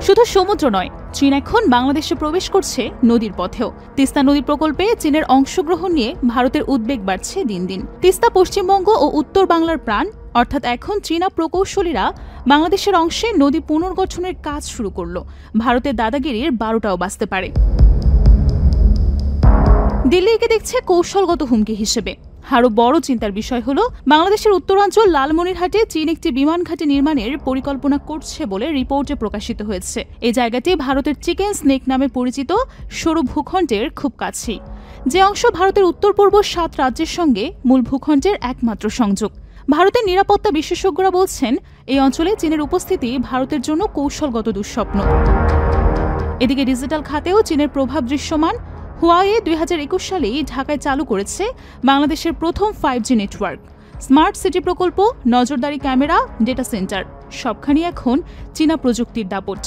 শুধু সমুদ্র নয়, চীন এখন বাংলাদেশে প্রবেশ করছে নদীর পথেও। তিস্তা নদী প্রকল্পে চীনের অংশগ্রহণ নিয়ে ভারতের উদ্বেগ বাড়ছে দিন দিন। তিস্তা পশ্চিমবঙ্গ ও উত্তর বাংলার প্রাণ, অর্থাৎ এখন চীনা প্রকৌশলীরা বাংলাদেশের অংশে নদী পুনর্গঠনের কাজ শুরু করল। ভারতের দাদাগিরির 12টাও বাজতে পারে। দিল্লি একে দেখছে কৌশলগত হুমকি হিসেবে। আরও বড় চিন্তার বিষয় হল, বাংলাদেশের উত্তরাঞ্চল লালমনিরহাটে চীন একটি বিমান ঘাঁটি নির্মাণের পরিকল্পনা করছে বলে রিপোর্টে প্রকাশিত হয়েছে। এই জায়গাটি ভারতের চিকেন স্নেক নামে পরিচিত সরু ভূখণ্ডের খুব কাছেই, যে অংশ ভারতের উত্তর পূর্ব 7 রাজ্যের সঙ্গে মূল ভূখণ্ডের একমাত্র সংযোগ। ভারতের নিরাপত্তা বিশেষজ্ঞরা বলছেন, এই অঞ্চলে চীনের উপস্থিতি ভারতের জন্য কৌশলগত দুঃস্বপ্ন। এদিকে ডিজিটাল খাতেও চীনের প্রভাব দৃশ্যমান। হুয়াওয়ে 2021 সালেই ঢাকায় চালু করেছে বাংলাদেশের প্রথম 5G নেটওয়ার্ক। স্মার্ট সিটি প্রকল্প, নজরদারি ক্যামেরা, ডেটা সেন্টার, সবখানি এখন চীনা প্রযুক্তির দাপট।